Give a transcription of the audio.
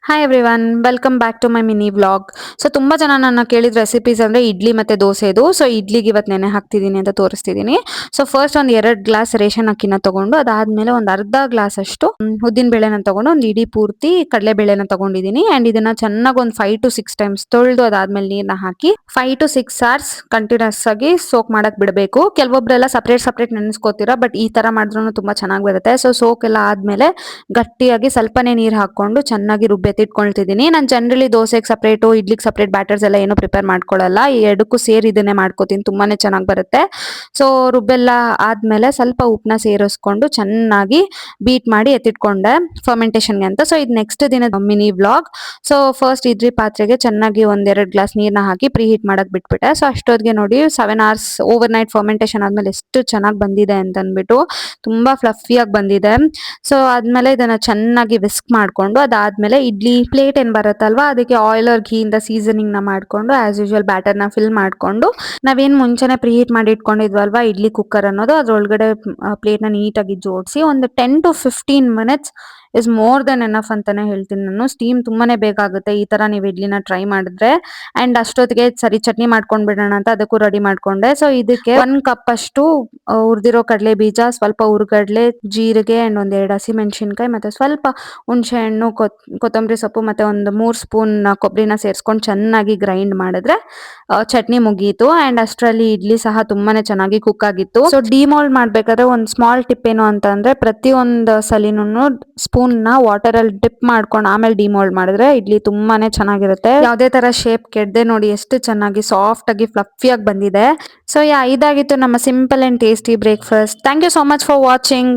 Hi everyone, welcome back to my mini vlog. So ತುಂಬ ಜನ ನನ್ನ ಕೇಳಿದ ರೆಸಿಪೀಸ್ ಅಂದರೆ ಇಡ್ಲಿ ಮತ್ತು ದೋಸೆದು. ಸೊ ಇಡ್ಲಿಗೆ ಇವತ್ತು ನೆನೆ ಹಾಕ್ತಿದ್ದೀನಿ ಅಂತ ತೋರಿಸ್ತಿದ್ದೀನಿ. ಸೊ ಫಸ್ಟ್ ಒಂದು 2 ಗ್ಲಾಸ್ ರೇಷನ್ ಅಕ್ಕಿನ ತಗೊಂಡು ಅದಾದಮೇಲೆ ಒಂದು ಅರ್ಧ ಗ್ಲಾಸ್ ಅಷ್ಟು ಉದ್ದಿನ ಬೇಳೆನ ತಗೊಂಡು ಒಂದು ಇಡೀ ಪೂರ್ತಿ ಕಡಲೆ ಬೇಳೆನ ತಗೊಂಡಿದ್ದೀನಿ. ಆ್ಯಂಡ್ ಇದನ್ನು ಚೆನ್ನಾಗಿ ಒಂದು 5 to 6 ಟೈಮ್ಸ್ ತೊಳೆದು ಅದಾದಮೇಲೆ ನೀರನ್ನ ಹಾಕಿ 5 to 6 hours ಕಂಟಿನ್ಯೂಸ್ ಆಗಿ ಸೋಕ್ ಮಾಡಕ್ಕೆ ಬಿಡಬೇಕು. ಕೆಲವೊಬ್ಬರೆಲ್ಲ ಸಪ್ರೇಟ್ ನೆನೆಸ್ಕೋತೀರಾ, ಬಟ್ ಈ ಥರ ಮಾಡಿದ್ರೂ ತುಂಬ ಚೆನ್ನಾಗಿ ಬರುತ್ತೆ. ಸೊ ಸೋಕ್ ಎಲ್ಲ ಆದಮೇಲೆ ಗಟ್ಟಿಯಾಗಿ ಸ್ವಲ್ಪನೇ ನೀರು ಹಾಕ್ಕೊಂಡು ಚೆನ್ನಾಗಿ ರುಬ್ಬೆತ್ತಿಟ್ಕೊಳ್ತಿದ್ದೀನಿ. ನಾನು ಜನರಲಿ ದೋಸೆಗೆ ಸಪ್ರೇಟು, ಇಡ್ಲಿಗೆ ಸಪ್ರೇಟ್ ಬ್ಯಾಟರ್ಸ್ ಎಲ್ಲ ಏನೂ ಪ್ರಿಪೇರ್ ಮಾಡ್ಕೊಳ್ಳಲ್ಲ. ಈ ಎರಡಕ್ಕೂ ಸೇರಿ ಇದನ್ನೇ ಮಾಡ್ಕೋತೀನಿ, ತುಂಬಾ ಚೆನ್ನಾಗಿ ಬರುತ್ತೆ. ಸೊ ರುಬ್ಬೆಲ್ಲ ಆದಮೇಲೆ ಸ್ವಲ್ಪ ಉಪ್ಪನ್ನ ಸೇರಿಸ್ಕೊಂಡು ಚೆನ್ನಾಗಿ ಬೀಟ್ ಮಾಡಿ ಎತ್ತಿಟ್ಕೊಂಡೆ ಫರ್ಮೆಂಟೇಷನ್ಗೆ ಅಂತ. ಸೊ ಇದು ನೆಕ್ಸ್ಟ್ ದಿನದ mini vlog. So first idli ಪಾತ್ರೆಗೆ ಚೆನ್ನಾಗಿ 1-2 ಗ್ಲಾಸ್ ನೀರನ್ನ ಹಾಕಿ ಪ್ರೀ ಹೀಟ್ ಮಾಡಕ್ಕೆ ಬಿಟ್ಬಿಟ್ಟೆ. ಸೊ ಅಷ್ಟೊತ್ತಿಗೆ ನೋಡಿ 7 hours ಓವರ್ ನೈಟ್ ಫರ್ಮೆಂಟೇಷನ್ ಆದಮೇಲೆ ಎಷ್ಟು ಚೆನ್ನಾಗಿ ಬಂದಿದೆ ಅಂತ ಅಂದ್ಬಿಟ್ಟು ತುಂಬ ಫ್ಲಫಿಯಾಗಿ ಬಂದಿದೆ. ಸೊ ಆದಮೇಲೆ ಇದನ್ನು ಚೆನ್ನಾಗಿ ವಿಸ್ಕ್ ಮಾಡಿಕೊಂಡು ಅದಾದಮೇಲೆ ಇಡ್ಲಿ ಪ್ಲೇಟ್ ಏನು ಬರುತ್ತಲ್ವ, ಅದಕ್ಕೆ ಆಯಿಲ್ ಆರ್ ಘೀಯಿಂದ ಸೀಸನಿಂಗ್ನ ಮಾಡಿಕೊಂಡು ಆ್ಯಸ್ ಯೂಶುವಲ್ ಬ್ಯಾಟರ್ನ ಫಿಲ್ ಮಾಡಿಕೊಂಡು ನಾವೇನು ಮುಂಚೆನೇ ಪ್ರೀ ಹೀಟ್ ಮಾಡಿ ಇಟ್ಕೊಂಡಿದ್ವಲ್ವ ಇಡ್ಲಿ ಕುಕ್ಕರ್ ಅನ್ನೋದು, ಅದರೊಳಗಡೆ ಪ್ಲೇಟ್ನ ನೀಟಾಗಿ ಜೋಡಿಸಿ ಒಂದು 10 to 15 minutes is more than enough ಅಂತಾನೆ ಹೇಳ್ತೀನಿ ನಾನು. ಸ್ಟೀಮ್ ತುಂಬಾನೇ ಬೇಕಾಗುತ್ತೆ ಈ ತರ ನೀವು ಇಡ್ಲಿನ ಟ್ರೈ ಮಾಡಿದ್ರೆ. ಅಂಡ್ ಅಷ್ಟೊತ್ತಿಗೆ ಸರಿ ಚಟ್ನಿ ಮಾಡ್ಕೊಂಡ್ ಬಿಡೋಣ ಅಂತ ಅದಕ್ಕೂ ರೆಡಿ ಮಾಡ್ಕೊಂಡೆ. ಸೊ ಇದಕ್ಕೆ 1 ಕಪ್ ಅಷ್ಟು ಹುರಿದಿರೋ ಕಡಲೆ ಬೀಜ, ಸ್ವಲ್ಪ ಹುರ್ಗಡ್ಲೆ, ಜೀರಿಗೆ ಅಂಡ್ 1-2 ಹಸಿಮೆಣಸಿನ್ಕಾಯಿ ಮತ್ತೆ ಸ್ವಲ್ಪ ಹುಣಸೆ ಹಣ್ಣು, ಕೊತ್ತಂಬರಿ ಸೊಪ್ಪು ಮತ್ತೆ ಒಂದು 3 ಸ್ಪೂನ್ ಕೊಬ್ಬರಿನ ಸೇರಿಸ್ಕೊಂಡು ಚೆನ್ನಾಗಿ ಗ್ರೈಂಡ್ ಮಾಡಿದ್ರೆ ಚಟ್ನಿ ಮುಗೀತು. ಅಂಡ್ ಅಷ್ಟರಲ್ಲಿ ಇಡ್ಲಿ ಸಹ ತುಂಬಾನೇ ಚೆನ್ನಾಗಿ ಕುಕ್ ಆಗಿತ್ತು. ಸೊ ಡಿಮೋಲ್ಡ್ ಮಾಡ್ಬೇಕಾದ್ರೆ ಒಂದು ಸ್ಮಾಲ್ ಟಿಪ್ ಏನು ಅಂತ ಅಂದ್ರೆ, ಪ್ರತಿಯೊಂದು ಸಲಿನೂ ಸ್ಪೂನ್ ನ ವಾಟರ್ ಅಲ್ಲಿ ಡಿಪ್ ಮಾಡ್ಕೊಂಡು ಆಮೇಲೆ ಡಿಮೋಲ್ಡ್ ಮಾಡಿದ್ರೆ ಇಡ್ಲಿ ತುಂಬಾನೇ ಚೆನ್ನಾಗಿರುತ್ತೆ. ಯಾವುದೇ ತರ ಶೇಪ್ ಕೆಡದೆ ನೋಡಿ ಎಷ್ಟು ಚೆನ್ನಾಗಿ ಸಾಫ್ಟ್ ಆಗಿ ಫ್ಲಫಿಯಾಗಿ ಬಂದಿದೆ. ಸೊ ಇದಾಗಿತ್ತು ನಮ್ಮ simple and tasty breakfast. Thank you so much for watching.